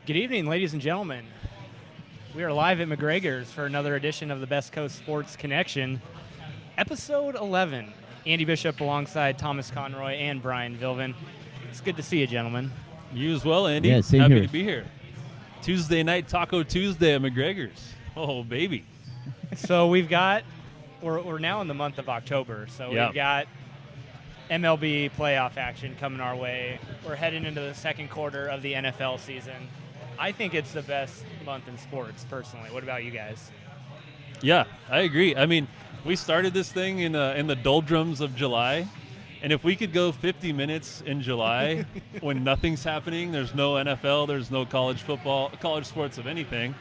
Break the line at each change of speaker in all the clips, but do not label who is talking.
Good evening, ladies and gentlemen. We are live at McGregor's for another edition of the Best Coast Sports Connection, episode 11. Andy Bishop alongside Thomas Conroy and Brian Vilvin. It's good to see you, gentlemen.
You as well, Andy.
Yeah, same
Happy
here.
to be here. Tuesday night Taco Tuesday at McGregor's. Oh, baby.
So we're now in the month of October, so
Yeah.
we've got MLB playoff action coming our way. We're heading into the second quarter of the NFL season. I think it's the best month in sports, personally. What about you guys?
Yeah, I agree. I mean, we started this thing in the doldrums of July, and if we could go 50 minutes in July when nothing's happening, there's no NFL, there's no college football, college sports of anything.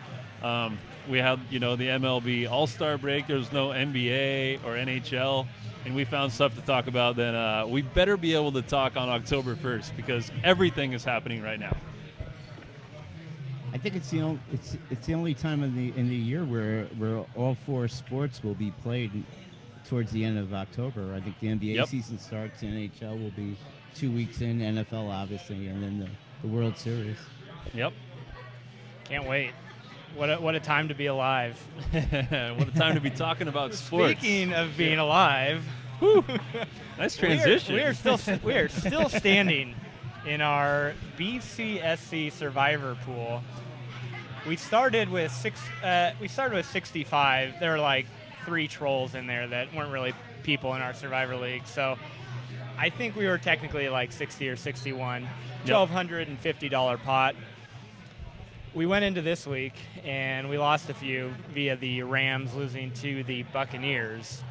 We had, the MLB All-Star break. There's no NBA or NHL, and we found stuff to talk about. Then we better be able to talk on October 1st because everything is happening right now.
I think it's the only time in the year where all four sports will be played towards the end of October. I think the NBA
Yep.
season starts, the NHL will be 2 weeks in, NFL obviously, and then the World Series.
Yep.
Can't wait. What a time to be alive.
What a time to be talking about sports.
Speaking of being alive,
Nice transition.
We are still standing in our BCSC Survivor pool. We started with 65. There were like 3 trolls in there that weren't really people in our Survivor League. So I think we were technically like 60 or 61. $1,250 pot. We went into this week and we lost a few via the Rams losing to the Buccaneers.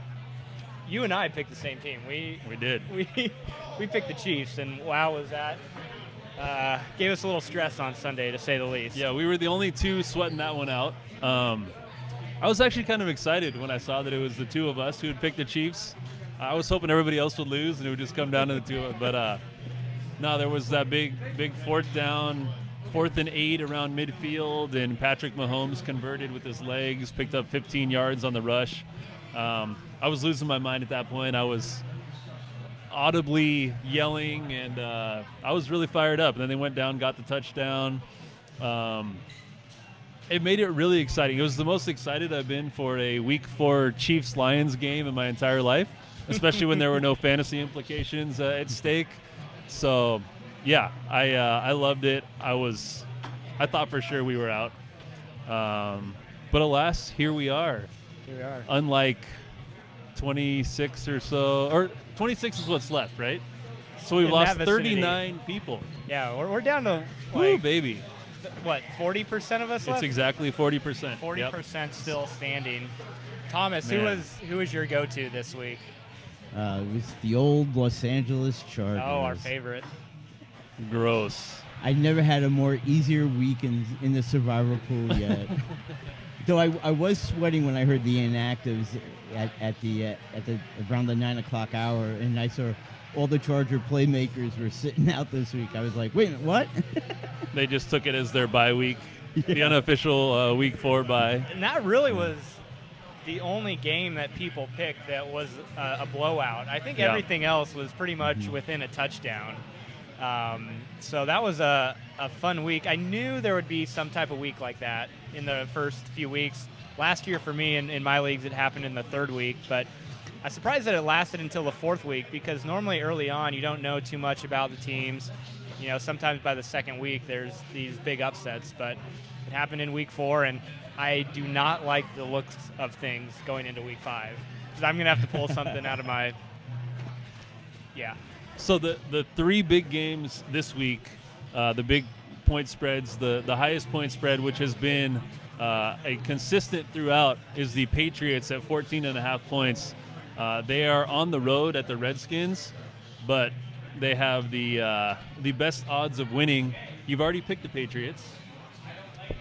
You and I picked the same team. We
did.
We picked the Chiefs, and wow, was that gave us a little stress on Sunday, to say the least.
Yeah, we were the only two sweating that one out. I was actually kind of excited when I saw that it was the two of us who had picked the Chiefs. I was hoping everybody else would lose and it would just come down to the two of us. But no, there was that big 4th and 8 around midfield, and Patrick Mahomes converted with his legs, picked up 15 yards on the rush. I was losing my mind at that point. I was audibly yelling, and I was really fired up. And then they went down, got the touchdown. It made it really exciting. It was the most excited I've been for a Week 4 Chiefs-Lions game in my entire life, especially when there were no fantasy implications at stake. So, yeah, I loved it. I thought for sure we were out. But alas, here we are.
Here we are.
Unlike 26 or so, or 26 is what's left, right? So we've
In
lost
that vicinity.
39 people.
Yeah, we're down to
Woo,
like
baby.
what, 40% of us
It's
left?
exactly 40%.
40% still standing. Thomas,
Man.
who was your go-to this week?
It was the old Los Angeles Chargers.
Oh, our favorite.
Yep. Gross.
I never had a more easier week in the Survivor pool yet. Though I was sweating when I heard the inactives at the around the 9 o'clock hour, and I saw all the Charger playmakers were sitting out this week. I was like, wait, what?
They just took it as their bye week, the unofficial Week 4 bye.
And that really was the only game that people picked that was a blowout. I think
Yeah.
everything else was pretty much within a touchdown. So that was a fun week. I knew there would be some type of week like that in the first few weeks. Last year for me in my leagues, it happened in the 3rd week, but I'm surprised that it lasted until the 4th week, because normally early on you don't know too much about the teams. Sometimes by the 2nd week there's these big upsets, but it happened in week 4, and I do not like the looks of things going into week 5, because I'm going to have to pull something out of my – yeah.
So the 3 big games this week, the big point spreads, the highest point spread, which has been a consistent throughout, is the Patriots at 14.5 points. They are on the road at the Redskins, but they have the best odds of winning. You've already picked the Patriots.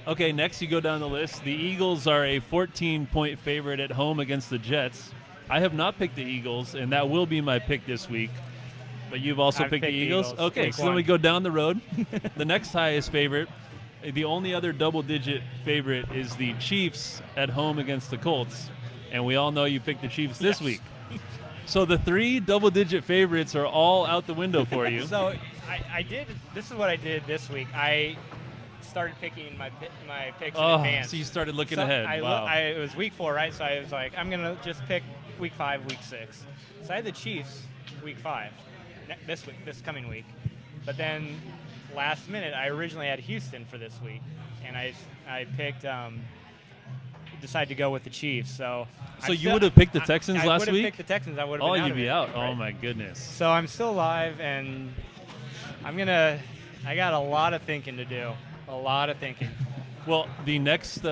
Okay, next you go down the list. The Eagles are a 14-point favorite at home against the Jets. I have not picked the Eagles, and that will be my pick this week. But you've also
I've
picked the
picked the
Eagles?
Eagles,
Okay,
week
so then
one.
we go down the road. The next highest favorite, the only other double-digit favorite, is the Chiefs at home against the Colts. And we all know you picked the Chiefs this
Yes.
week. So the 3 double-digit favorites are all out the window for you.
So I did. This is what I did this week. I started picking my picks in
Oh,
advance.
so you started looking
So
ahead. Wow.
it was week 4, right? So I was like, I'm gonna just pick week 5, week 6. So I had the Chiefs week 5, this coming week. But then last minute, I originally had Houston for this week, and I picked decided to go with the Chiefs. So
You would have picked the Texans
I
last
would have
week?
picked the Texans. I would have
Oh,
been out
you'd
of
be
it,
out.
right?
Oh my goodness.
So I'm still alive, and I got a lot of thinking to do. A lot of thinking.
Well, the next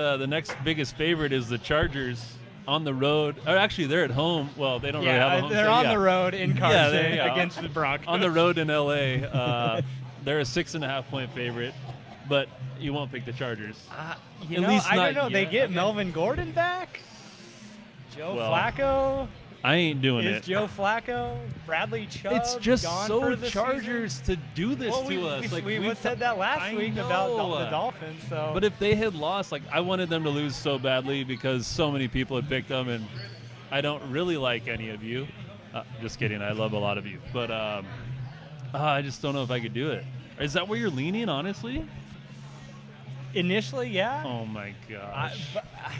biggest favorite is the Chargers on the road. Or actually, they're at home. Well, they don't really have a home.
They're
so
on
yeah.
the road in Carson
there you go.
against the Broncos.
On the road in LA. They're a 6.5-point favorite, but you won't pick the Chargers.
You
At
know,
least
I
not
don't know. They
yet.
get
Okay.
Melvin Gordon back. Joe
Well,
Flacco.
I ain't doing
Is
it.
Joe Flacco? Bradley Chubb.
It's just
gone
so
for the
Chargers
season?
to do this
Well,
to us. Like
we
we've-
said that last
I
week
know.
about the Dolphins. So,
But if they had lost, like I wanted them to lose so badly because so many people had picked them, and I don't really like any of you. Just kidding. I love a lot of you, but I just don't know if I could do it. Is that where you're leaning, honestly?
initially, yeah.
Oh my gosh.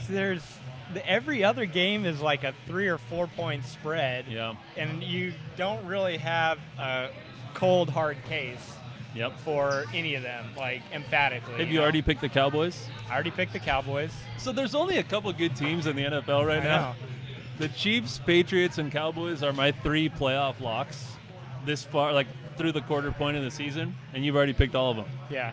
There's every other game is like a 3 or 4 point spread.
Yeah.
And you don't really have a cold hard case
Yep.
for any of them, like emphatically.
Have you
know?
already picked the Cowboys?
I already picked the Cowboys.
So there's only a couple good teams in the NFL right
I
now.
know.
The Chiefs, Patriots, and Cowboys are my 3 playoff locks this far, like through the quarter point of the season, and you've already picked all of them.
Yeah.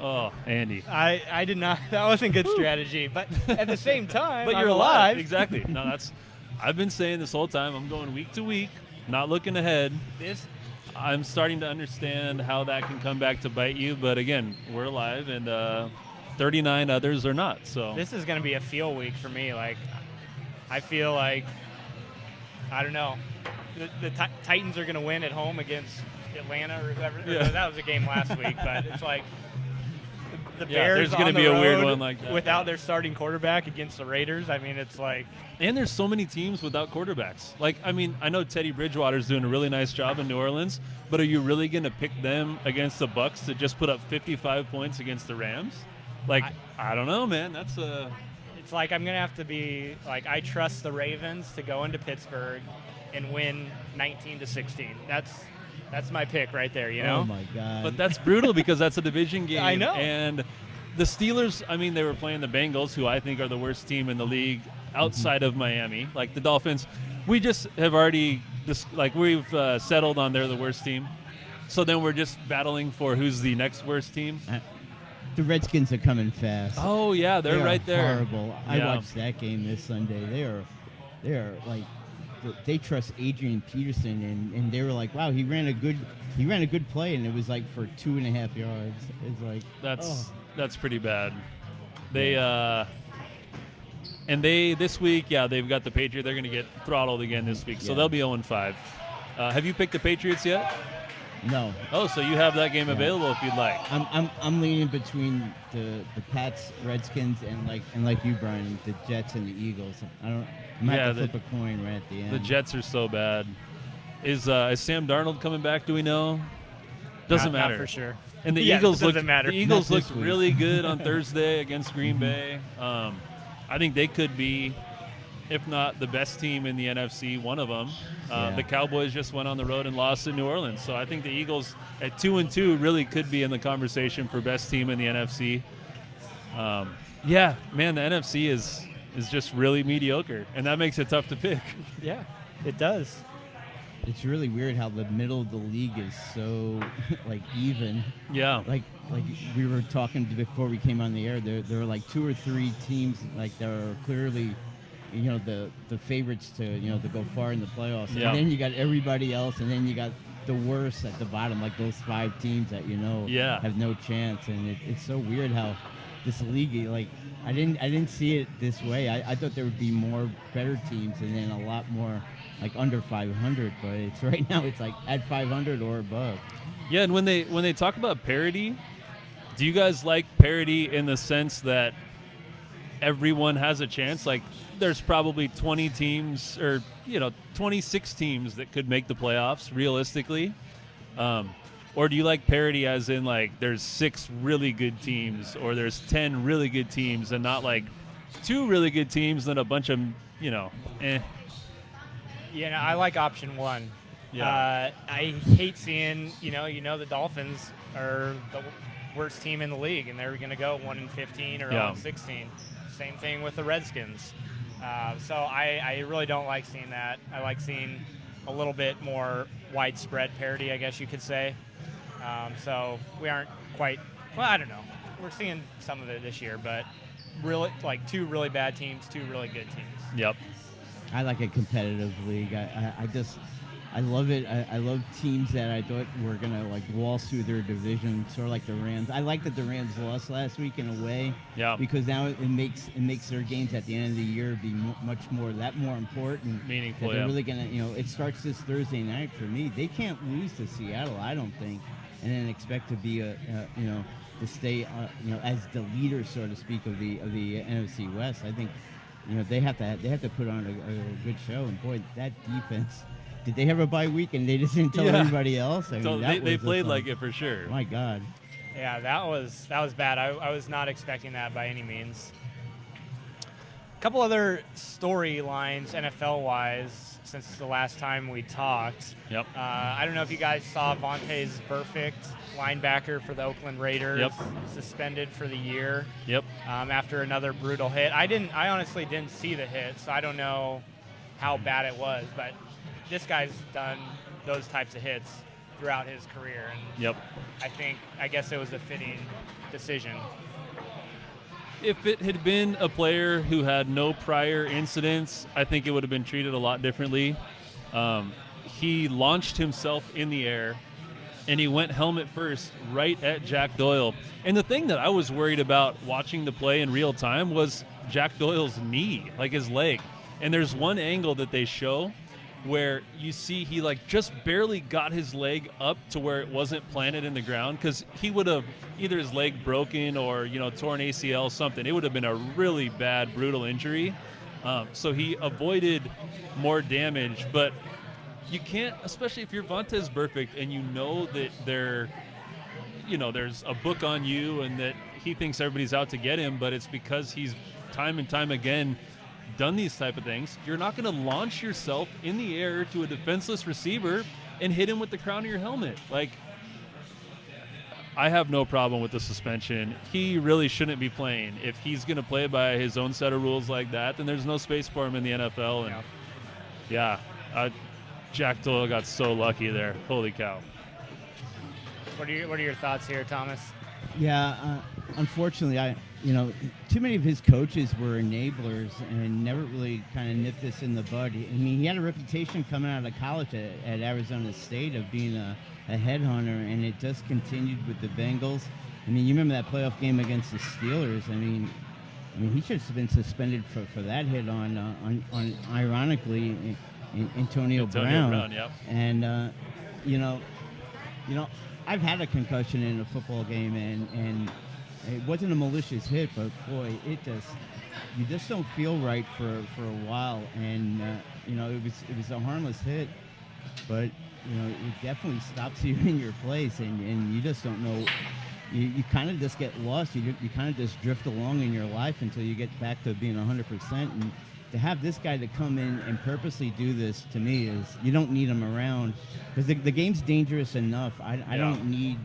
Oh, Andy.
I did not. That wasn't good strategy, but at the same time,
But
I'm
you're
alive.
Exactly. No, I've been saying this whole time. I'm going week to week, not looking ahead. I'm starting to understand how that can come back to bite you, but again, we're alive, and 39 others are not. So
This is going to be a feel week for me. Like, I feel like, I don't know, the Titans are going to win at home against Atlanta or whoever.
Yeah.
That was a game last week, but it's like the
Yeah,
Bears
there's gonna
on the
be a weird
road
one like that.
without their starting quarterback against the Raiders. I mean, it's like,
And there's so many teams without quarterbacks. Like, I mean, I know Teddy Bridgewater's doing a really nice job in New Orleans, but are you really going to pick them against the Bucks to just put up 55 points against the Rams? Like, I don't know, man. That's a
it's like I'm going to have to be like, I trust the Ravens to go into Pittsburgh and win 19-16. That's my pick right there, you know?
Oh my God!
But that's brutal because that's a division game.
I know.
And the Steelers, I mean, they were playing the Bengals, who I think are the worst team in the league outside of Miami. Like the Dolphins, we just have already, we've settled on they're the worst team. So then we're just battling for who's the next worst team.
The Redskins are coming fast.
Oh, yeah, they're
They are
right there.
Horrible. I
Yeah.
watched that game this Sunday. They are like, they trust Adrian Peterson, and they were like, wow, he ran a good play, and it was like for 2.5 yards. It's like
That's pretty bad. They and this week, yeah, they've got the Patriots. They're going to get throttled again this week, so
Yeah.
they'll be 0-5. Have you picked the Patriots yet?
no.
Oh, so you have that game available if you'd like.
I'm leaning between the Pats, Redskins, and like you, Brian, the Jets and the Eagles. I'm gonna have to flip a coin right at the end.
The Jets are so bad. Is Sam Darnold coming back? Do we know? Doesn't
Not
matter
for sure.
And the
Yeah,
Eagles
it doesn't
looked.
matter.
The Eagles
Not this
looked
week.
really good on Thursday against Green Bay. I think they could be, if not the best team in the NFC, one of them.
Yeah.
The Cowboys just went on the road and lost in New Orleans, so I think the Eagles at 2-2 really could be in the conversation for best team in the NFC. Yeah, man, the NFC is just really mediocre, and that makes it tough to pick.
Yeah, it does.
It's really weird how the middle of the league is so like even.
Yeah.
Like we were talking before we came on the air. There are like 2 or 3 teams like that are clearly, the favorites to to go far in the playoffs.
Yeah.
And then you got everybody else, and then you got the worst at the bottom, like those 5 teams that
Yeah.
have no chance. And it's so weird how this league, like I didn't see it this way. I thought there would be more better teams and then a lot more like under 500, but it's right now it's like at 500 or above.
Yeah, and when they talk about parity, do you guys like parity in the sense that everyone has a chance? Like there's probably 20 teams or 26 teams that could make the playoffs realistically. Or do you like parity as in like there's 6 really good teams or there's 10 really good teams and not like 2 really good teams and a bunch of, eh.
I like option 1.
Yeah.
I hate seeing, the Dolphins are the worst team in the league, and they're going to go 1-15 or 0-16. Same thing with the Redskins. So I really don't like seeing that. I like seeing a little bit more widespread parity, I guess you could say. So we aren't quite, well, I don't know. We're seeing some of it this year, but really, like 2 really bad teams, 2 really good teams.
Yep.
I like a competitive league. I love it. I love teams that I thought were gonna like waltz through their division, sort of like the Rams. I like that the Rams lost last week in a way, because now it makes their games at the end of the year be much more important,
meaningful.
They're really gonna, it starts this Thursday night for me. They can't lose to Seattle, I don't think, and then expect to be to stay as the leader, so to speak, of the NFC West. I think they have to put on a good show, and boy, that defense. Did they have a bye week and they just didn't tell everybody else? I mean,
so they played like it for sure.
My God.
Yeah, that was bad. I was not expecting that by any means. A couple other storylines NFL-wise since the last time we talked.
Yep.
I don't know if you guys saw Vontaze Burfict, linebacker for the Oakland Raiders, suspended for the year.
Yep.
After another brutal hit. I honestly didn't see the hit, so I don't know how bad it was, but this guy's done those types of hits throughout his career, and I guess it was a fitting decision.
If it had been a player who had no prior incidents, I think it would have been treated a lot differently. He launched himself in the air, and he went helmet first right at Jack Doyle. And the thing that I was worried about watching the play in real time was Jack Doyle's knee, like his leg. And there's one angle that they show where you see he like just barely got his leg up to where it wasn't planted in the ground, because he would have either his leg broken or torn ACL, something. It would have been a really bad, brutal injury. So he avoided more damage, but you can't, especially if you're Vontaze Burfict and you know that there's a book on you and that he thinks everybody's out to get him, but it's because he's time and time again done these type of things. You're not going to launch yourself in the air to a defenseless receiver and hit him with the crown of your helmet. Like, I have no problem with the suspension. He really shouldn't be playing. If he's going to play by his own set of rules like that, then there's no space for him in the NFL. And Jack Doyle got so lucky there. Holy cow.
What are your thoughts here, Thomas?
Yeah, unfortunately, too many of his coaches were enablers and never really kind of nipped this in the bud. I mean, he had a reputation coming out of college at Arizona State of being a headhunter, and it just continued with the Bengals. I mean, you remember that playoff game against the Steelers? I mean, he should have been suspended for that hit on ironically, Antonio Brown.
Yep.
And I've had a concussion in a football game, and it wasn't a malicious hit, but boy, you just don't feel right for a while. And it was a harmless hit, but it definitely stops you in your place, and you just don't know. You kind of just get lost. You kind of just drift along in your life until you get back to being 100%. And to have this guy to come in and purposely do this, to me, is you don't need him around, because the game's dangerous enough. I don't need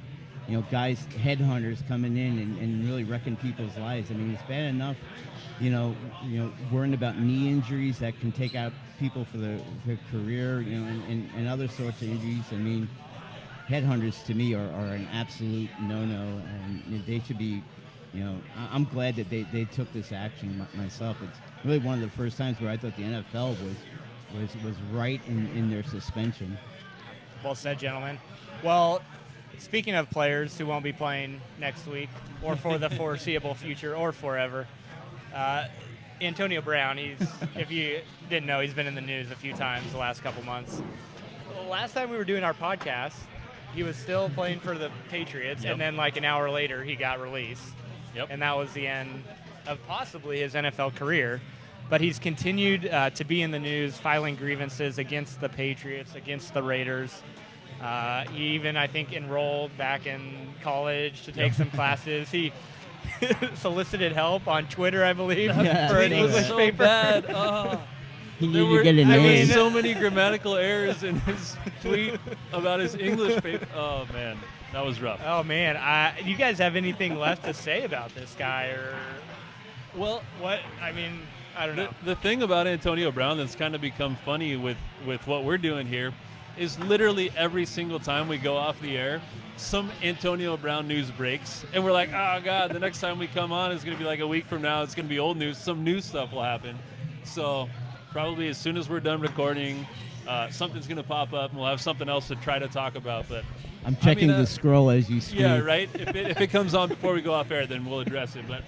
guys, headhunters coming in and really wrecking people's lives. I mean, it's bad enough, worrying about knee injuries that can take out people for their career, and other sorts of injuries. I mean, headhunters to me are an absolute no-no, and they should be, I'm glad that they took this action myself. It's really one of the first times where I thought the NFL was right in their suspension.
Well said, gentlemen. Well, speaking of players who won't be playing next week or for the foreseeable future or forever, Antonio Brown, if you didn't know, he's been in the news a few times the last couple months. The last time we were doing our podcast, he was still playing for the Patriots, and then like an hour later, he got released. And that was the end of possibly his NFL career. But he's continued to be in the news, filing grievances against the Patriots, against the Raiders. He even, I think, enrolled back in college to take some classes. He solicited help on Twitter, I believe,
Yeah,
for an
I saw
English
that.
so
paper.
bad. Oh.
He
There
needed to get a
I
name.
mean, so many grammatical errors in his tweet about his English paper. Oh man, that was rough.
Oh man, you guys have anything left to say about this guy, or
Well,
what? I mean, I don't know.
the thing about Antonio Brown that's kind of become funny with what we're doing here is literally every single time we go off the air, some Antonio Brown news breaks, and we're like, oh God, the next time we come on is going to be like a week from now. It's going to be old news. Some new stuff will happen. So probably as soon as we're done recording, something's going to pop up, and we'll have something else to try to talk about. But
I'm checking the scroll as you speak.
yeah, right. If it comes on before we go off air, then we'll address it. But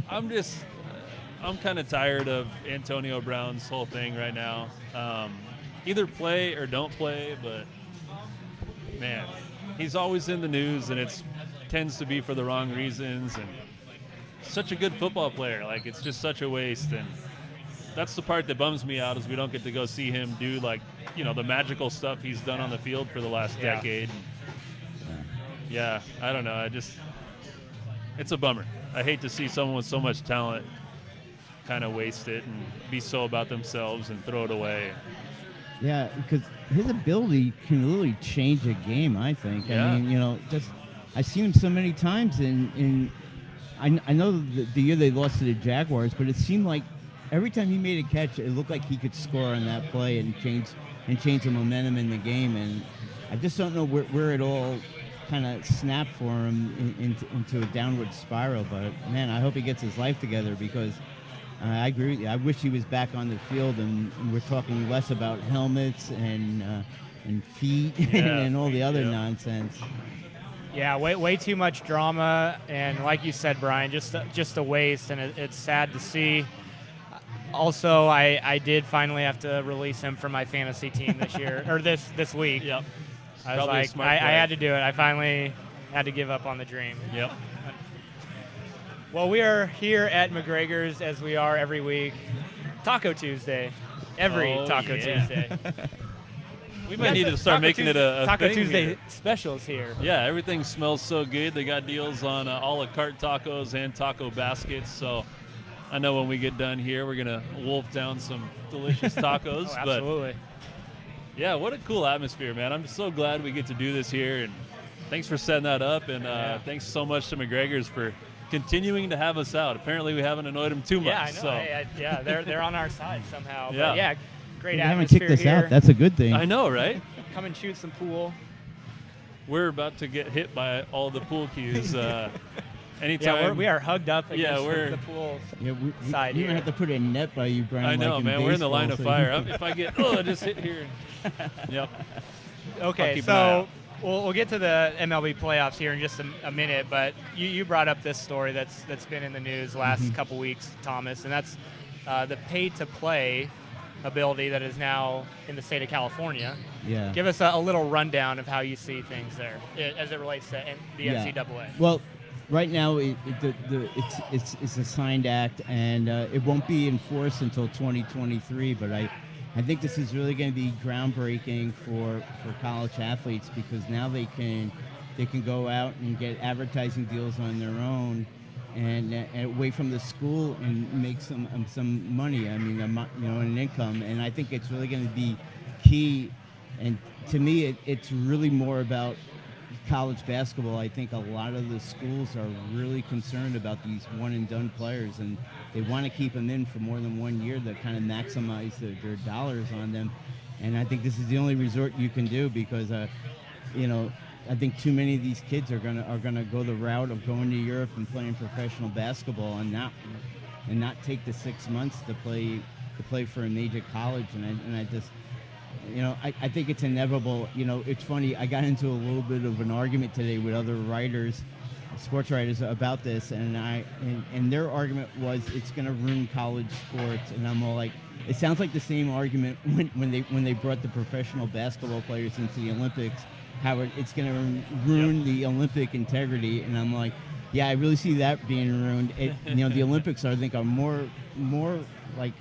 I'm kind of tired of Antonio Brown's whole thing right now. Either play or don't play, but man, he's always in the news, and it tends to be for the wrong reasons. And such a good football player, like it's just such a waste. And that's the part that bums me out is we don't get to go see him do the magical stuff he's done on the field for the last decade. Yeah, I don't know. It's a bummer. I hate to see someone with so much talent kind of waste it and be so about themselves and throw it away.
Yeah, because his ability can really change a game, I think.
Yeah.
I mean, I've seen him so many times I know the year they lost to the Jaguars, but it seemed like every time he made a catch, it looked like he could score on that play and change the momentum in the game. And I just don't know where it all kind of snapped for him into a downward spiral. But man, I hope he gets his life together because I agree with you. I wish he was back on the field and we're talking less about helmets and feet and all the other nonsense.
Yeah, way too much drama, and like you said, Brian, just a waste, and it's sad to see. Also, I did finally have to release him from my fantasy team this year or this week.
Yep.
I was like, I had to do it. I finally had to give up on the dream.
Yep.
Well, we are here at McGregor's as we are every week. Taco Tuesday. Taco Tuesday.
We might need to start making it a
Taco
thing
Tuesday
here.
specials here.
Yeah, everything smells so good. They got deals on a la carte tacos and taco baskets. So I know when we get done here, we're going to wolf down some delicious tacos.
Oh, absolutely.
But yeah, what a cool atmosphere, man. I'm so glad we get to do this here. And thanks for setting that up. And thanks so much to McGregor's for continuing to have us out. Apparently we haven't annoyed them too much.
Yeah, I know.
So.
They're on our side somehow.
Yeah.
But yeah, great
They haven't
atmosphere
kicked us
here.
out. That's a good thing.
I know, right?
Come and shoot some pool.
We're about to get hit by all the pool cues. Anytime.
Yeah, we are hugged up against
we're-
the pool
Yeah, we
side
even
here.
have to put a net by you, Brian.
I know,
like
man. We're in the line of
baseball, so
fire. If I get, just hit here. Yep. I'll
Okay,
keep an eye
so
out.
we'll get to the MLB playoffs here in just a minute, but you brought up this story that's been in the news the last couple weeks, Thomas, and that's the pay-to-play ability that is now in the state of California.
Yeah.
Give us a little rundown of how you see things there as it relates to the NCAA.
Well, right now it's a signed act, and it won't be enforced until 2023. But I think this is really going to be groundbreaking for college athletes because now they can go out and get advertising deals on their own and away from the school and make some money. I mean, an income. And I think it's really going to be key. And to me, it's really more about college basketball. I think a lot of the schools are really concerned about these one-and-done players, and they want to keep them in for more than 1 year to kind of maximize their dollars on them. And I think this is the only resort you can do because, I think too many of these kids are gonna go the route of going to Europe and playing professional basketball and not take the 6 months to play for a major college. And I just. I think it's inevitable. It's funny. I got into a little bit of an argument today with other writers, sports writers, about this, and their argument was it's going to ruin college sports. And I'm all like, it sounds like the same argument when they brought the professional basketball players into the Olympics, how it's going to ruin the Olympic integrity. And I'm like, yeah, I really see that being ruined. The Olympics I think are more like.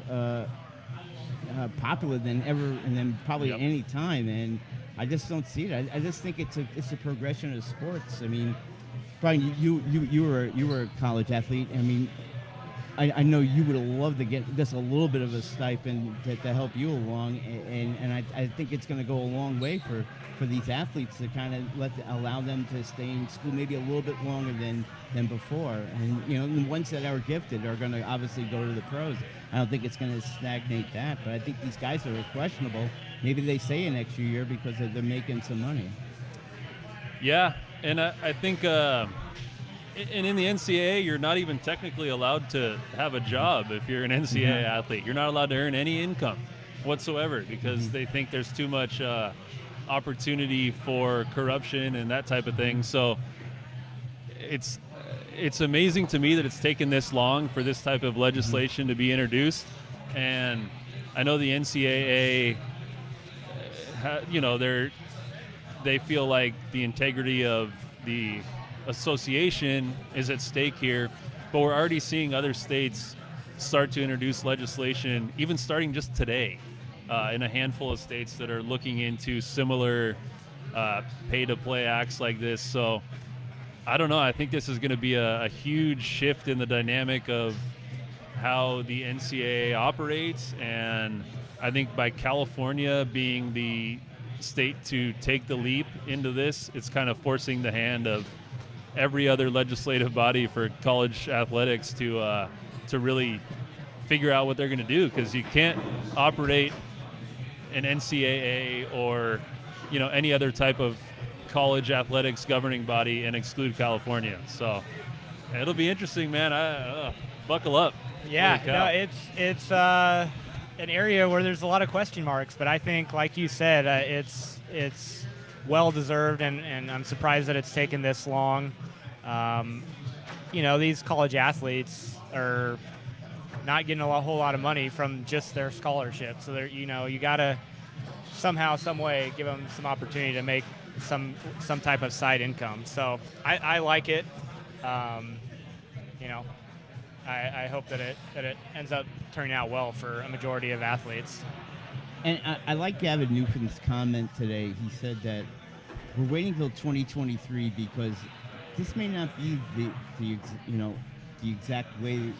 Popular than ever and then probably any time, and I just don't see it. I just think it's a progression of sports. I mean, Brian, you were a college athlete. I mean, I know you would have loved to get just a little bit of a stipend to help you along, and I think it's going to go a long way for these athletes to kind of allow them to stay in school maybe a little bit longer than before. And the ones that are gifted are going to obviously go to the pros. I don't think it's going to stagnate that, but I think these guys that are questionable, maybe they stay an extra year because they're making some money.
Yeah, and I think. And in the NCAA, you're not even technically allowed to have a job if you're an NCAA athlete. You're not allowed to earn any income whatsoever because they think there's too much opportunity for corruption and that type of thing. So it's amazing to me that it's taken this long for this type of legislation to be introduced. And I know the NCAA, they feel like the integrity of the association is at stake here, but we're already seeing other states start to introduce legislation, even starting just today, in a handful of states that are looking into similar pay-to-play acts like this. So I don't know. I think this is going to be a huge shift in the dynamic of how the NCAA operates, and I think by California being the state to take the leap into this, it's kind of forcing the hand of every other legislative body for college athletics to really figure out what they're going to do, because you can't operate an NCAA or any other type of college athletics governing body and exclude California. So it'll be interesting, man. Buckle up.
Yeah, no, it's an area where there's a lot of question marks, but I think, like you said, it's well deserved, and I'm surprised that it's taken this long. These college athletes are not getting a whole lot of money from just their scholarship, so they're you gotta somehow, some way, give them some opportunity to make some type of side income. So I like it. I hope that it ends up turning out well for a majority of athletes.
And I like Gavin Newfield's comment today. He said that we're waiting till 2023 because this may not be the exact way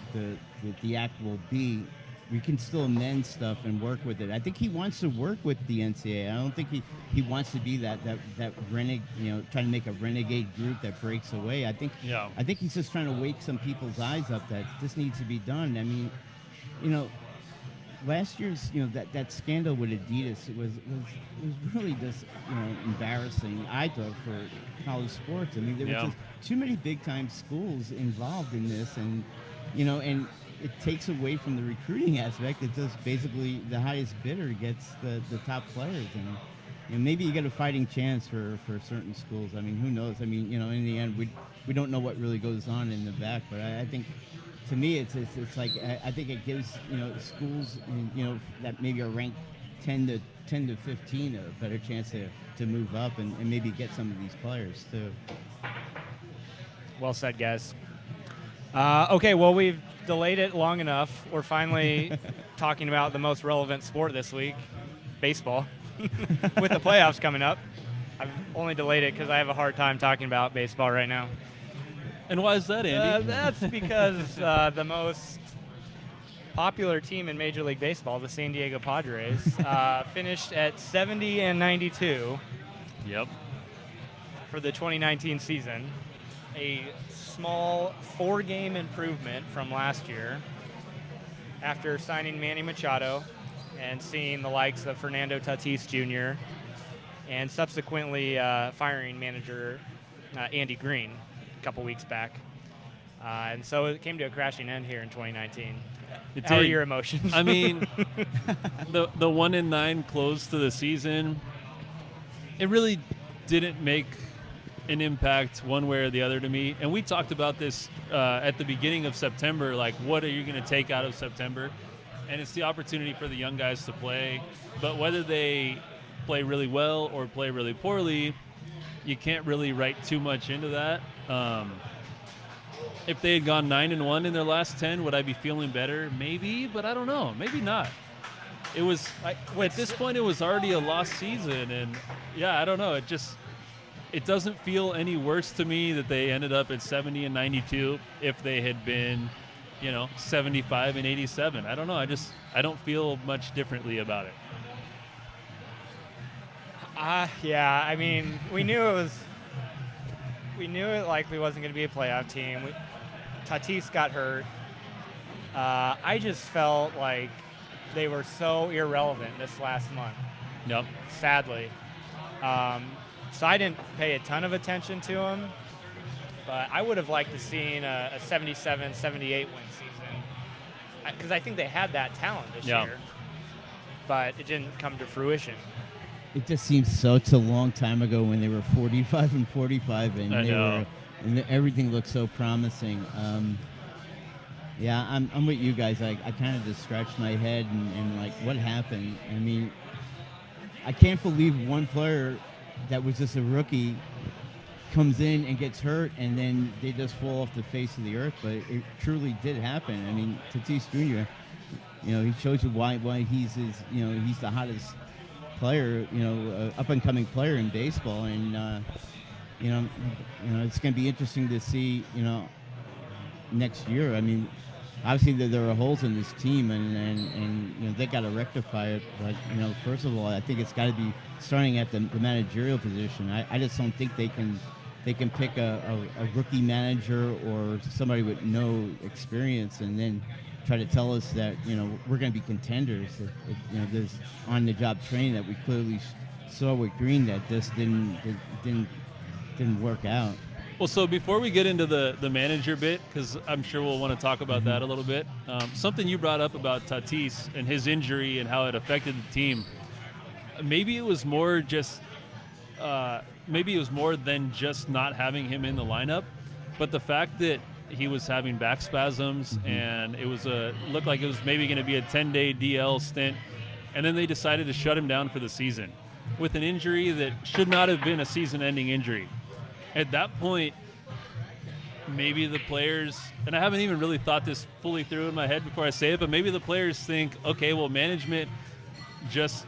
the act will be. We can still amend stuff and work with it. I think he wants to work with the NCAA. I don't think he wants to be that renegade, trying to make a renegade group that breaks away. I think he's just trying to wake some people's eyes up that this needs to be done. I mean, last year's that scandal with Adidas, it was really just embarrassing, I thought, for college sports. I mean, there were just too many big time schools involved in this, and and it takes away from the recruiting aspect. It's just basically the highest bidder gets the top players, and maybe you get a fighting chance for certain schools. I mean, who knows? I mean, in the end, we don't know what really goes on in the back, but I think, to me, it's like, I think it gives schools that maybe are ranked 10 to 15 a better chance to move up and maybe get some of these players too.
Well said, guys. Okay, well, we've delayed it long enough. We're finally talking about the most relevant sport this week, baseball, with the playoffs coming up. I've only delayed it because I have a hard time talking about baseball right now.
And why is that, Andy?
That's because the most popular team in Major League Baseball, the San Diego Padres, finished at 70-92.
Yep.
For the 2019 season, a small 4-game improvement from last year after signing Manny Machado and seeing the likes of Fernando Tatis Jr. and subsequently firing manager Andy Green a couple weeks back. And so it came to a crashing end here in 2019. How are your emotions?
I mean, the 1-9 close to the season, it really didn't make an impact one way or the other to me. And we talked about this at the beginning of September, like, what are you going to take out of September? And it's the opportunity for the young guys to play. But whether they play really well or play really poorly, you can't really write too much into that. If they had gone 9-1 in their last 10, would I be feeling better? Maybe, but I don't know. Maybe not. it was
Like
at this point it was already a lost season, and yeah, I don't know. It doesn't feel any worse to me that they ended up at 70 and 92 if they had been, 75 and 87. I don't know. I don't feel much differently about it.
Yeah. I mean, we knew it likely wasn't going to be a playoff team. Tatis got hurt. I just felt like they were so irrelevant this last month.
Yep.
Sadly. So I didn't pay a ton of attention to them, but I would have liked to seen a 77, 78 win season because I think they had that talent this year, but it didn't come to fruition.
It just seems such a long time ago when they were 45 and 45, and everything looked so promising. Yeah, I'm with you guys. I kind of just scratched my head and like, what happened? I mean, I can't believe one player that was just a rookie comes in and gets hurt, and then they just fall off the face of the earth. But it truly did happen. I mean, Tatis Jr., he shows you why he's he's the hottest player, up and coming player in baseball, and it's going to be interesting to see, next year. I mean, obviously there are holes in this team, and they got to rectify it. But first of all, I think it's got to be starting at the managerial position. I just don't think they can pick a rookie manager or somebody with no experience and then try to tell us that we're going to be contenders. There's on the job training that we clearly saw with Green that this didn't work out.
Well, so before we get into the manager bit, because I'm sure we'll want to talk about that a little bit, something you brought up about Tatis and his injury and how it affected the team, maybe it was more than just not having him in the lineup, but the fact that he was having back spasms and it looked like it was maybe going to be a 10-day DL stint, and then they decided to shut him down for the season with an injury that should not have been a season-ending injury. At that point, maybe the players, and I haven't even really thought this fully through in my head before I say it, but maybe the players think, okay, well, management just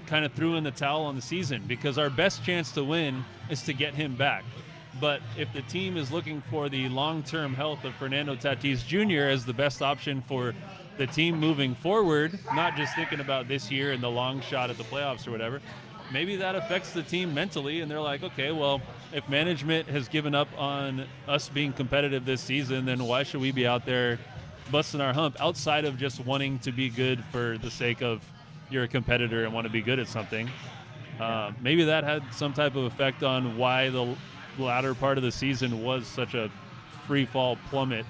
kind of threw in the towel on the season because our best chance to win is to get him back. But if the team is looking for the long-term health of Fernando Tatis Jr. as the best option for the team moving forward, not just thinking about this year and the long shot at the playoffs or whatever, maybe that affects the team mentally, and they're like, okay, well, if management has given up on us being competitive this season, then why should we be out there busting our hump outside of just wanting to be good for the sake of you're a competitor and want to be good at something? Maybe that had some type of effect on why the latter part of the season was such a free fall plummet.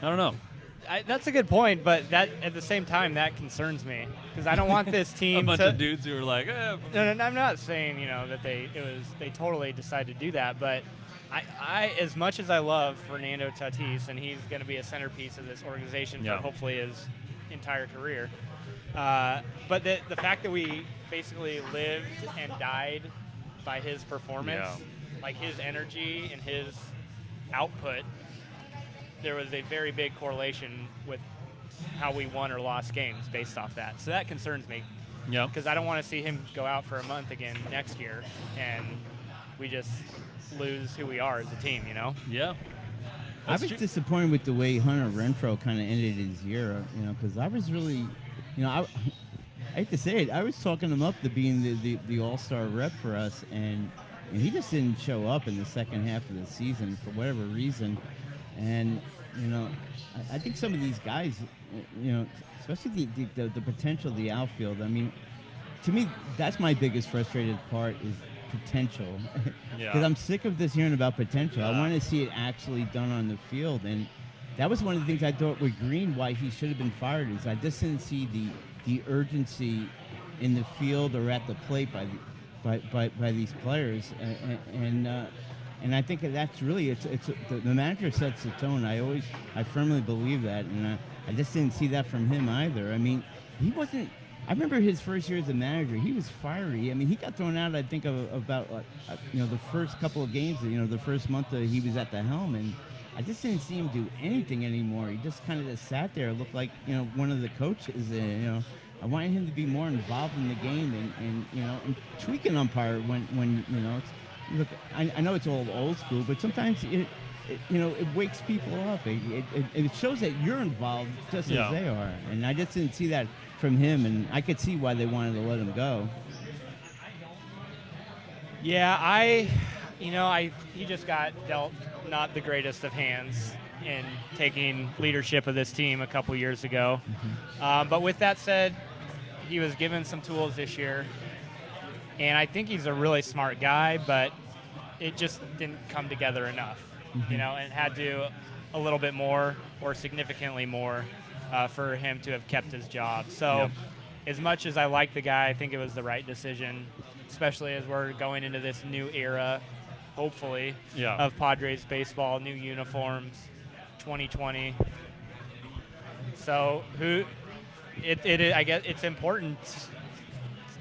I don't know.
That's a good point, but that at the same time that concerns me because I don't want this team
a bunch of dudes who are like,
No, I'm not saying that they totally decided to do that, but I as much as I love Fernando Tatis and he's going to be a centerpiece of this organization for hopefully his entire career, but the fact that we basically lived and died by his performance, like his energy and his output. There was a very big correlation with how we won or lost games based off that. So that concerns me.
Yeah.
Because I don't want to see him go out for a month again next year and we just lose who we are as a team,
Yeah.
I was disappointed with the way Hunter Renfroe kind of ended his year, because I was really, I hate to say it, I was talking him up to being the all-star rep for us, and he just didn't show up in the second half of the season for whatever reason. And I think some of these guys, especially the potential of the outfield. I mean, to me, that's my biggest frustrated part is potential. Because I'm sick of this hearing about potential. I want to see it actually done on the field. And that was one of the things I thought with Green, why he should have been fired, is I just didn't see the urgency in the field or at the plate by these players. And I think that's really the manager sets the tone. I firmly believe that, and I just didn't see that from him either. I mean, he wasn't. I remember his first year as a manager. He was fiery. I mean, he got thrown out. I think about the first couple of games. The first month that he was at the helm, and I just didn't see him do anything anymore. He just kind of just sat there. Looked like one of the coaches. I wanted him to be more involved in the game and and tweak an umpire when look, I know it's old school, but sometimes it wakes people up. It shows that you're involved just as they are, and I just didn't see that from him, and I could see why they wanted to let him go.
Yeah, he just got dealt not the greatest of hands in taking leadership of this team a couple years ago. But with that said, he was given some tools this year, and I think he's a really smart guy, but it just didn't come together enough, and had to a little bit more or significantly more for him to have kept his job. So as much as I like the guy, I think it was the right decision, especially as we're going into this new era, hopefully, of Padres baseball, new uniforms, 2020. So I guess it's important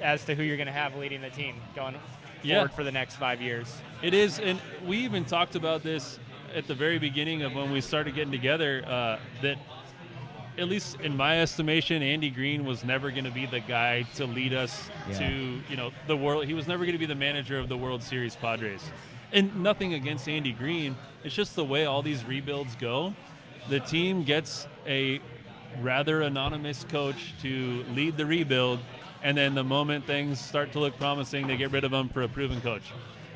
as to who you're going to have leading the team going forward for the next 5 years.
It is, and we even talked about this at the very beginning of when we started getting together, that at least in my estimation, Andy Green was never going to be the guy to lead us to, the world. He was never going to be the manager of the World Series Padres. And nothing against Andy Green. It's just the way all these rebuilds go. The team gets a rather anonymous coach to lead the rebuild, and then the moment things start to look promising, they get rid of him for a proven coach.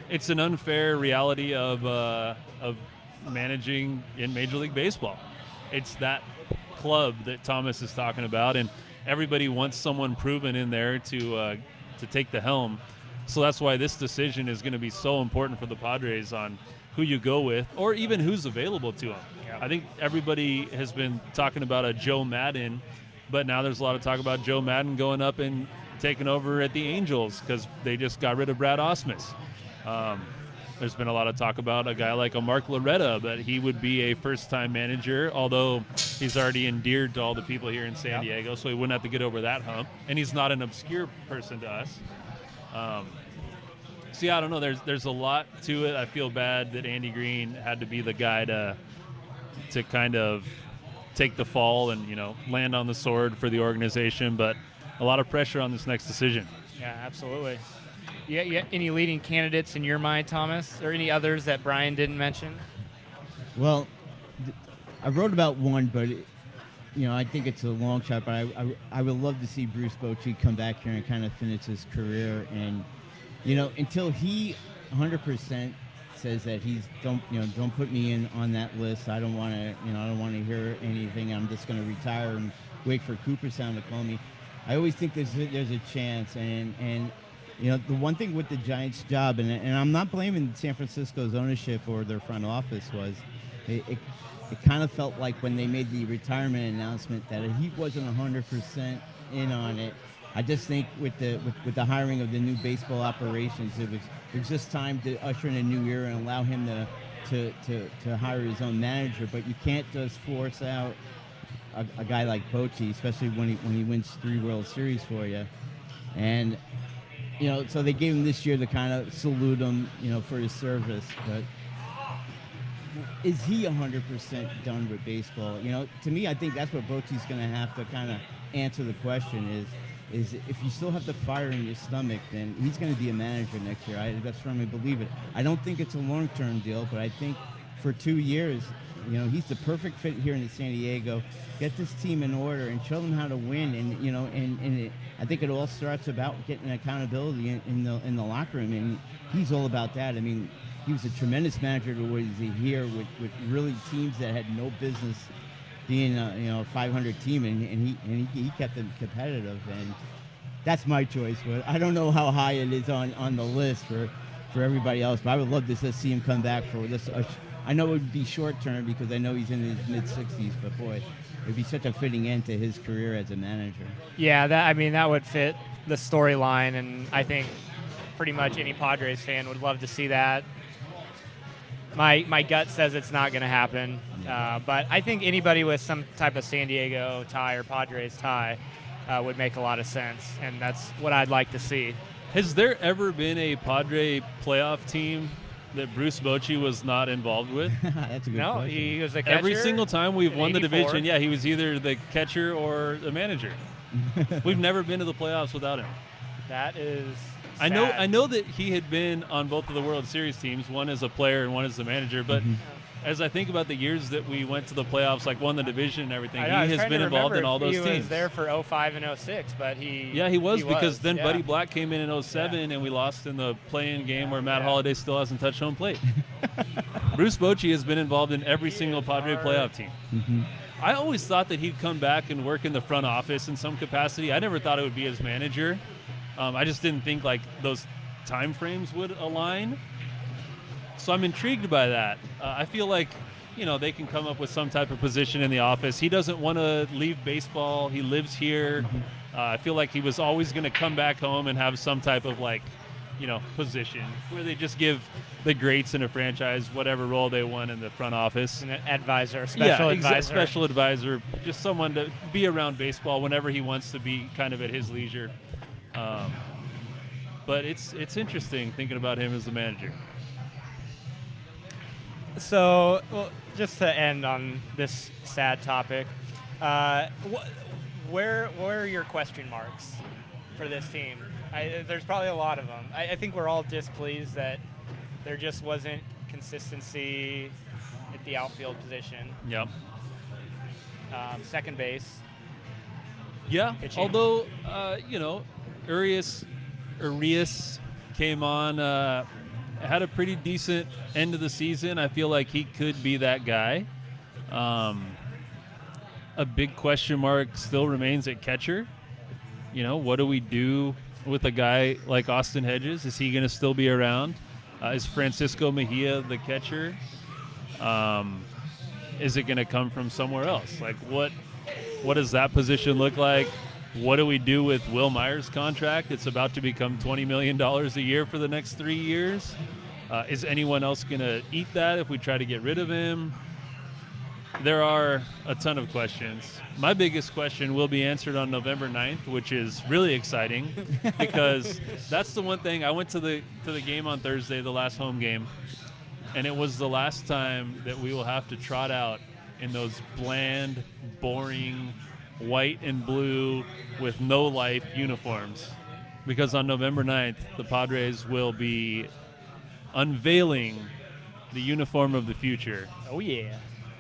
It's an unfair reality of managing in Major League Baseball. It's that club that Thomas is talking about, and everybody wants someone proven in there to take the helm. So that's why this decision is going to be so important for the Padres on who you go with, or even who's available to them. Yeah. I think everybody has been talking about a Joe Madden, but now there's a lot of talk about Joe Madden going up and taking over at the Angels because they just got rid of Brad Ausmus. There's been a lot of talk about a guy like a Mark Loretta, but he would be a first-time manager, although he's already endeared to all the people here in San Diego, so he wouldn't have to get over that hump. And he's not an obscure person to us. So yeah, I don't know. There's a lot to it. I feel bad that Andy Green had to be the guy to kind of take the fall and land on the sword for the organization, but a lot of pressure on this next decision.
Yeah, absolutely. Yeah. Any leading candidates in your mind, Thomas, or any others that Brian didn't mention?
Well, I wrote about one, but I think it's a long shot. But I would love to see Bruce Bochy come back here and kind of finish his career. And until he 100% says that don't put me in on that list. I don't want to hear anything. I'm just going to retire and wait for Cooperstown to call me. I always think there's a chance, and the one thing with the Giants' job, and I'm not blaming San Francisco's ownership or their front office, was it kind of felt like when they made the retirement announcement that he wasn't 100% in on it. I just think with the hiring of the new baseball operations, it was just time to usher in a new era and allow him to hire his own manager. But you can't just force out a guy like Bochy, especially when he wins 3 World Series for you. And so they gave him this year to kind of salute him, for his service. But is he 100% done with baseball? To me, I think that's what Bochy's going to have to kind of answer the question is if you still have the fire in your stomach, then he's going to be a manager next year. I firmly believe it. I don't think it's a long-term deal, but I think for 2 years, he's the perfect fit here in San Diego. Get this team in order and show them how to win. And I think it all starts about getting accountability in the locker room, and he's all about that. I mean, he was a tremendous manager to what he's here with really teams that had no business being a 500 team, and he kept them competitive, and that's my choice. But I don't know how high it is on the list for everybody else. But I would love to just see him come back for this. I know it would be short term because I know he's in his mid-60s, but boy, it would be such a fitting end to his career as a manager.
Yeah, that would fit the storyline, and I think pretty much any Padres fan would love to see that. My gut says it's not going to happen, but I think anybody with some type of San Diego tie or Padres tie would make a lot of sense, and that's what I'd like to see.
Has there ever been a Padre playoff team that Bruce Bochy was not involved with?
That's a good question.
He was a catcher.
Every single time we've won the
84.
division, he was either the catcher or the manager. We've never been to the playoffs without him.
That is
I know
sad.
that he had been on both of the World Series teams, one as a player and one as the manager, but as I think about the years that we went to the playoffs, like won the division and everything,
I know, I was
he has
trying
been
to
involved
remember
in all
if
those
he
teams.
was there for 05 and 06, but
He was because then
yeah.
Buddy Black came in 07 and we lost in the play-in game where Matt Holliday still hasn't touched home plate. Bruce Bochy has been involved in every single Padre playoff team. I always thought that he'd come back and work in the front office in some capacity. I never thought it would be as manager. I just didn't think like those time frames would align. So I'm intrigued by that. I feel like, they can come up with some type of position in the office. He doesn't want to leave baseball. He lives here. I feel like he was always going to come back home and have some type of position where they just give the greats in a franchise whatever role they want in the front office.
An advisor, special advisor.
Special advisor, just someone to be around baseball whenever he wants to be kind of at his leisure. But it's interesting thinking about him as the manager.
So, just to end on this sad topic, where are your question marks for this team? There's probably a lot of them. I think we're all displeased that there just wasn't consistency at the outfield position.
Yep.
Second base.
Yeah,
Pitching.
although, Urias came on, had a pretty decent end of the season. I feel like he could be that guy. A big question mark still remains at catcher. What do we do with a guy like Austin Hedges? Is he going to still be around? Is Francisco Mejia the catcher? Is it going to come from somewhere else? Like, what does that position look like? What do we do with Will Myers' contract? It's about to become $20 million a year for the next 3 years. Is anyone else going to eat that if we try to get rid of him? There are a ton of questions. My biggest question will be answered on November 9th, which is really exciting because that's the one thing. I went to the game on Thursday, the last home game, and it was the last time that we will have to trot out in those bland, boring, white and blue with no life uniforms. Because on November 9th, the Padres will be unveiling the uniform of the future.
Oh, yeah.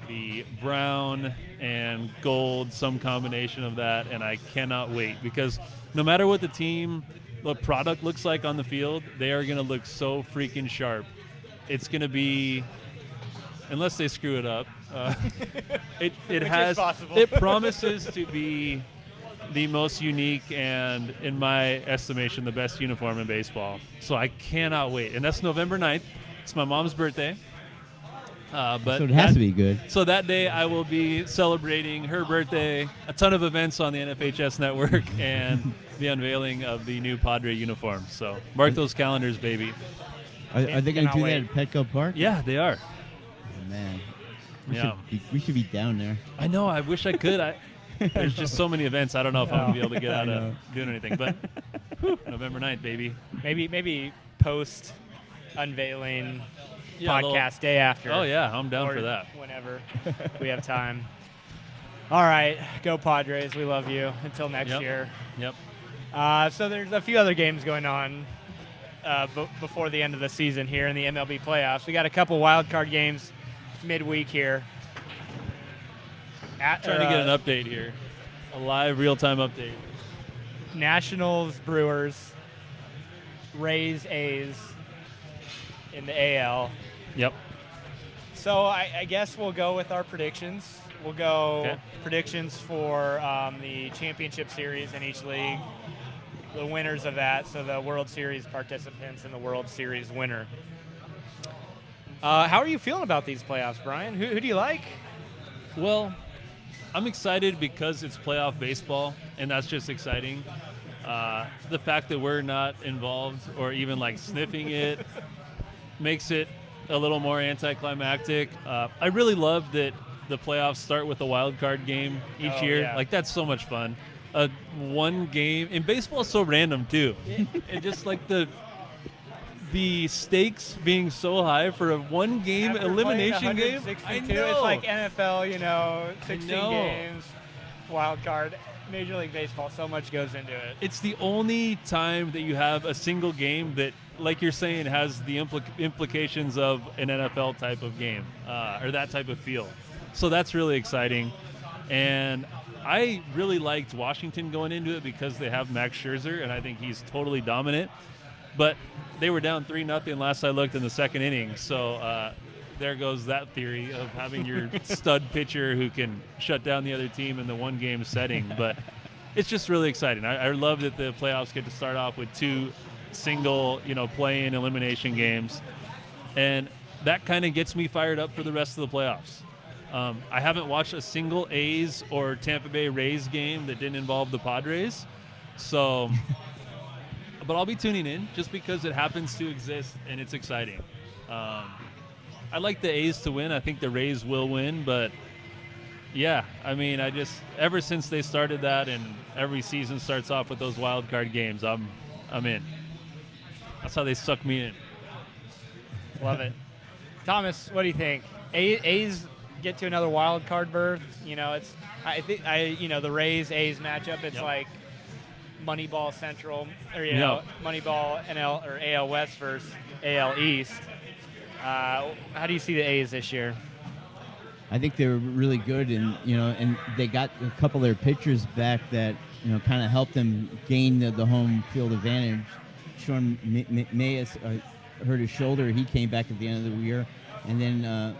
The brown and gold, some combination of that, and I cannot wait because no matter what the product looks like on the field, they are going to look so freaking sharp. It's going to be, unless they screw it up, it
is possible.
It promises to be the most unique and, in my estimation, the best uniform in baseball. So I cannot wait, and that's November 9th. It's my mom's birthday. But
so it has to be good.
So that day I will be celebrating her birthday, a ton of events on the NFHS network, and the unveiling of the new Padre uniforms. So mark those calendars, baby.
Are they going to
Cannot
do
wait.
that at Petco Park?
Yeah, they are.
Oh, man.
Yeah.
We should be down there.
I know. I wish I could. There's just so many events. I don't know if I'm going to be able to get out
I
of
know.
doing anything. But whew, November 9th, baby.
Maybe post unveiling
Yeah,
podcast day after.
Oh, yeah. I'm down
or
for that.
Whenever we have time. All right, go Padres. We love you. Until next
Yep.
year.
Yep.
So there's a few other games going on before the end of the season here in the MLB playoffs. We got a couple wild card games midweek here.
Trying to get an update here. A live, real-time update.
Nationals, Brewers, Rays, A's in the AL.
Yep.
So I guess we'll go with our predictions. We'll go
Okay.
predictions for the championship series in each league, the winners of that, so the World Series participants and the World Series winner. How are you feeling about these playoffs, Brian? Who do you like?
Well, I'm excited because it's playoff baseball, and that's just exciting. The fact that we're not involved or even like sniffing it makes it a little more anticlimactic. I really love that the playoffs start with a wild card game each year.
Yeah.
Like, that's so much fun. One game, and baseball is so random too. And just like the stakes being so high for a one-game
After
elimination
playing
game.
162,
I know.
It's like NFL, 16
know.
games. wild card. Major League Baseball, so much goes into it.
It's the only time that you have a single game that, like you're saying, has the implications of an NFL type of game or that type of feel. So that's really exciting. And I really liked Washington going into it because they have Max Scherzer, and I think he's totally dominant. But they were down 3-0 last I looked in the second inning. So there goes that theory of having your stud pitcher who can shut down the other team in the one-game setting. But it's just really exciting. I love that the playoffs get to start off with 2 single, play-in elimination games. And that kind of gets me fired up for the rest of the playoffs. I haven't watched a single A's or Tampa Bay Rays game that didn't involve the Padres. So, but I'll be tuning in just because it happens to exist and it's exciting. I like the A's to win. I think the Rays will win, but yeah, I mean, ever since they started that, and every season starts off with those wild card games, I'm in. That's how they suck me in.
Love it. Thomas, what do you think? A's get to another wild card berth. I think the Rays A's matchup. It's like Moneyball Central, or Moneyball NL or AL West versus AL East. How do you see the A's this year?
I think they're really good, and they got a couple of their pitchers back that kind of helped them gain the home field advantage. Sean Mayes hurt his shoulder; he came back at the end of the year, and then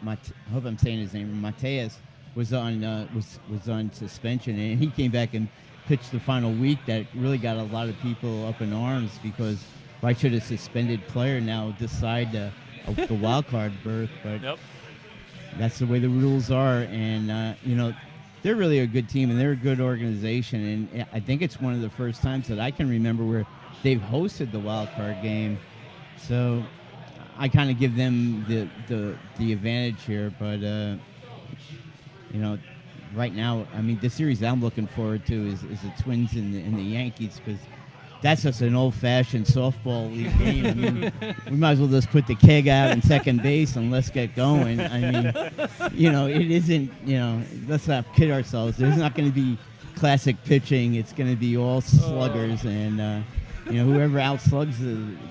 I hope I'm saying his name. Mateus was on suspension, and he came back and pitched the final week. That really got a lot of people up in arms because why should a suspended player now decide the wild card berth? But that's the way the rules are, and they're really a good team and they're a good organization, and I think it's one of the first times that I can remember where they've hosted the wild card game. So I kind of give them the advantage here, but right now, I mean, the series I'm looking forward to is the Twins and the Yankees, because that's just an old-fashioned softball league game. I mean, we might as well just put the keg out in second base and let's get going. I mean, it isn't. Let's not kid ourselves. There's not going to be classic pitching. It's going to be all sluggers, and whoever outslugs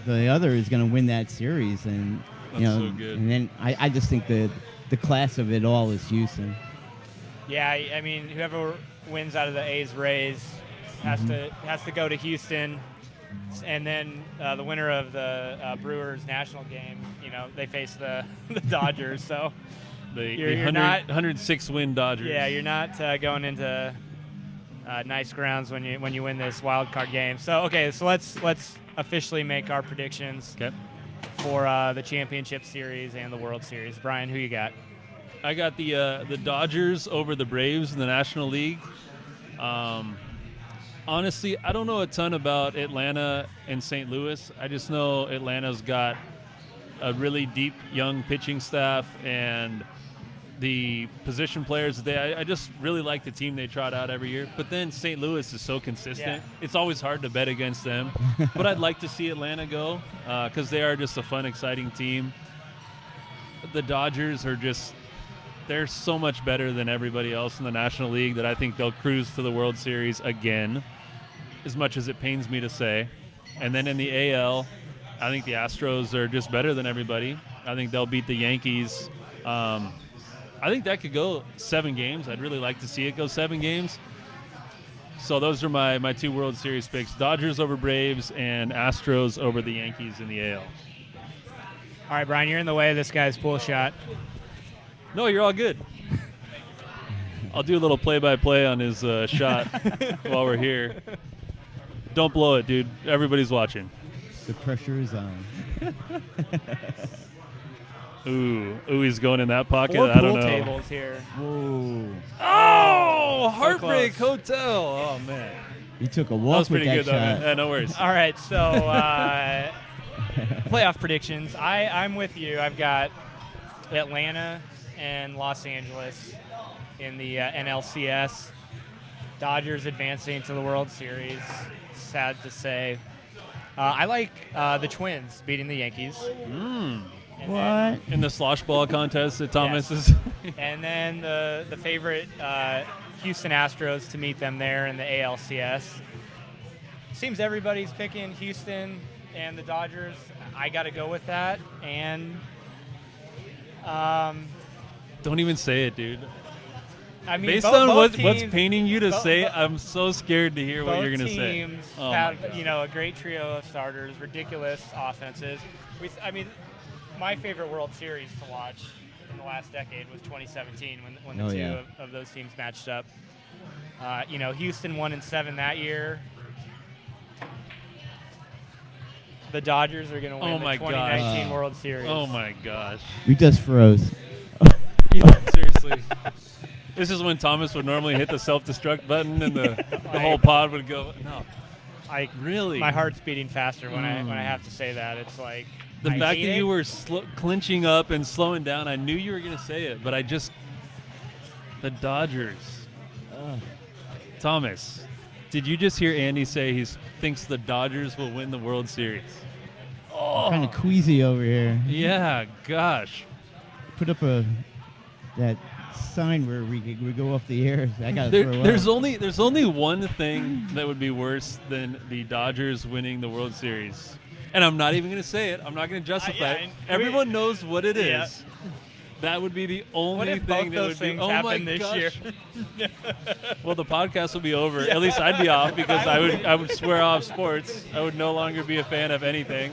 the other is going to win that series. And
so good.
And then I just think the class of it all is Houston.
Yeah, I mean, whoever wins out of the A's Rays has to go to Houston, and then the winner of the Brewers national game, they face the Dodgers. So
you're not 106 win Dodgers.
Yeah, you're not going into nice grounds when you win this wild card game. So let's officially make our predictions for the championship series and the World Series. Brian, who you got?
I got the Dodgers over the Braves in the National League. Honestly, I don't know a ton about Atlanta and St. Louis. I just know Atlanta's got a really deep young pitching staff, and the position players. I just really like the team they trot out every year. But then St. Louis is so consistent. Yeah. It's always hard to bet against them. But I'd like to see Atlanta go because they are just a fun, exciting team. The Dodgers are they're so much better than everybody else in the National League that I think they'll cruise to the World Series again, as much as it pains me to say. And then in the AL, I think the Astros are just better than everybody. I think they'll beat the Yankees. I think that could go 7 games. I'd really like to see it go 7 games. So those are my 2 World Series picks: Dodgers over Braves and Astros over the Yankees in the AL.
All right, Brian, you're in the way of this guy's pull shot.
No, you're all good. I'll do a little play-by-play on his shot while we're here. Don't blow it, dude. Everybody's watching.
The pressure is on.
Ooh, he's going in that pocket.
4
I don't
pool
know.
tables here.
Whoa.
Oh,
So
Heartbreak
close.
Hotel. Oh, man.
He took a
That
walk
was
with
pretty
that
good, though, man.
shot.
Yeah, no worries.
All right, so playoff predictions. I'm with you. I've got Atlanta and Los Angeles in the NLCS. Dodgers advancing to the World Series. Sad to say. I like the Twins beating the Yankees. And
What?
In the slosh ball contest that Thomas
Yes.
is.
And then the favorite Houston Astros to meet them there in the ALCS. Seems everybody's picking Houston and the Dodgers. I got to go with that. And
Don't even say it, dude.
I mean,
Based
both
on what's
teams,
painting you to
both-
say,
both-
I'm so scared to hear what
both
you're going to say.
teams
Oh my
have
God.
a great trio of starters, ridiculous offenses. My favorite World Series to watch in the last decade was 2017 when the
Oh,
two
yeah.
of those teams matched up. Houston won in 7 that year. The Dodgers are going to win
Oh
the
my
2019
gosh.
World Series.
Oh my gosh.
We just froze.
Seriously. This is when Thomas would normally hit the self-destruct button and the whole pod would go. No, really?
My heart's beating faster when I have to say that. It's like
The
I
fact
hate
that
it.
you were clinching up and slowing down, I knew you were going to say it, but the Dodgers. Thomas, did you just hear Andy say he thinks the Dodgers will win the World Series?
Kind of queasy over here.
Yeah, gosh.
Put up that sign where we go off the air. I gotta throw up.
There's only one thing that would be worse than the Dodgers winning the World Series, and I'm not even going to say it. I'm not going to justify it. Everyone knows what it is.
Yeah.
That would be the only
What if
thing
both
that
those
would be.
things
Oh my
happen this
gosh.
year?
Well, the podcast will be over. At least I'd be off because I would swear off sports. I would no longer be a fan of anything.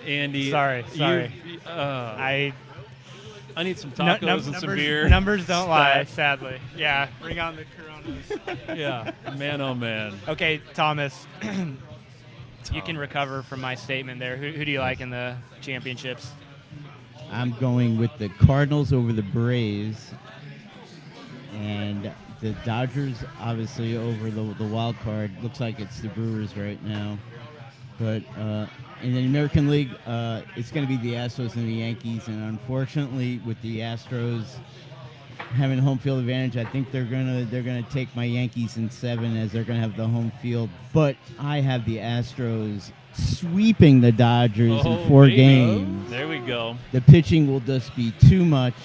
Andy,
Sorry.
I need some
No-
tacos
num-
and some
numbers-
beer.
Numbers don't lie,
Stat.
sadly. Yeah, bring on the Coronas.
Yeah, man, oh man.
Okay, Thomas, you can recover from my statement there. Who do you like in the championships?
I'm going with the Cardinals over the Braves, and the Dodgers obviously over the wild card. Looks like it's the Brewers right now, but in the American League, it's going to be the Astros and the Yankees. And unfortunately, with the Astros having home field advantage, I think they're gonna take my Yankees in 7 as they're gonna have the home field. But I have the Astros sweeping the Dodgers in 4
baby.
games.
There we go.
The pitching will just be too much.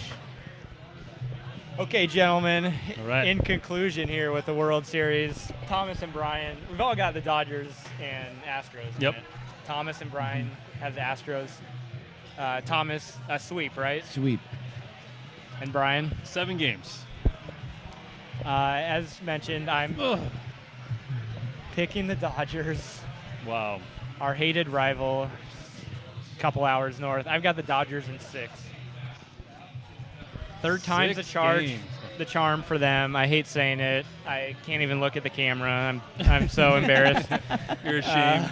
Okay, gentlemen,
All right.
in conclusion here with the World Series, Thomas and Brian, we've all got the Dodgers and Astros in
Yep.
it. Thomas and Brian have the Astros. Thomas, a sweep, right?
Sweep.
And Brian?
7 games.
As mentioned, I'm
Ugh.
picking the Dodgers,
Wow.
our hated rival, a couple hours north. I've got the Dodgers in 6. Third time's
6
the charge,
games.
the charm for them. I hate saying it. I can't even look at the camera. I'm so embarrassed.
You're ashamed.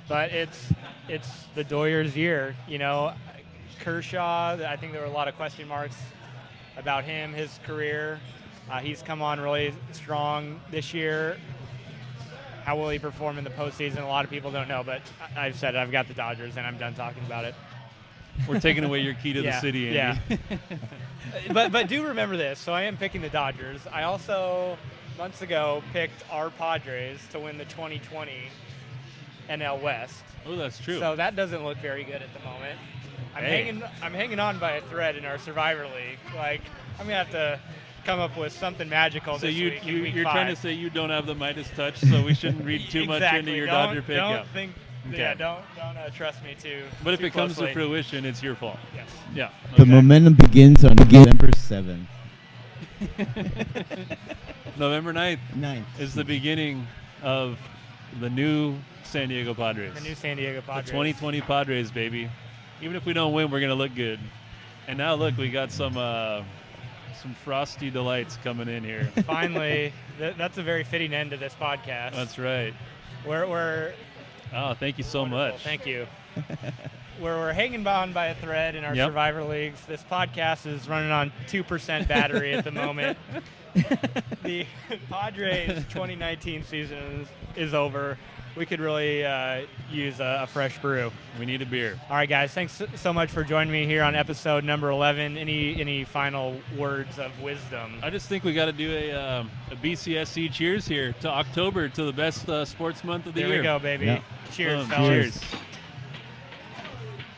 But it's the Doyers' year. Kershaw, I think there were a lot of question marks about him, his career. He's come on really strong this year. How will he perform in the postseason? A lot of people don't know, but I've said it. I've got the Dodgers, and I'm done talking about it.
We're taking away your key to the
Yeah,
city,
yeah.
Andy.
but do remember this. So I am picking the Dodgers. I also, months ago, picked our Padres to win the 2020 NL West.
Oh, that's true.
So that doesn't look very good at the moment.
Hey.
I'm hanging on by a thread in our Survivor League. Like, I'm gonna have to come up with something magical
So
this week in week
you're
5.
trying to say you don't have the Midas touch, so we shouldn't read too much into
Exactly.
your
Don't-
Dodger pick.
Don't
Yeah.
think.
Okay.
Yeah. Don't trust me too.
But if
too
it comes to
closely.
fruition, it's your fault.
Yes.
Yeah.
The
okay.
momentum begins on November 7th.
November 9th
9th.
is the beginning of the new San Diego Padres.
The new San Diego
The
Padres.
2020 Padres, baby. Even if we don't win, we're gonna look good. And now look, we got some frosty delights coming in here.
Finally, that's a very fitting end to this podcast.
That's right.
We're
Oh, thank you so
wonderful.
much.
Thank you. We're hanging on by a thread in our
Yep.
Survivor Leagues. This podcast is running on 2% battery at the moment. The Padres 2019 season is over. we could really use a fresh brew.
We need a beer.
All right, guys. Thanks so much for joining me here on episode number 11. Any final words of wisdom?
I just think we got to do a BCSC cheers here to October, to the best sports month of the year.
There we go, baby.
Yeah.
Cheers,
Boom.
fellas.
Cheers.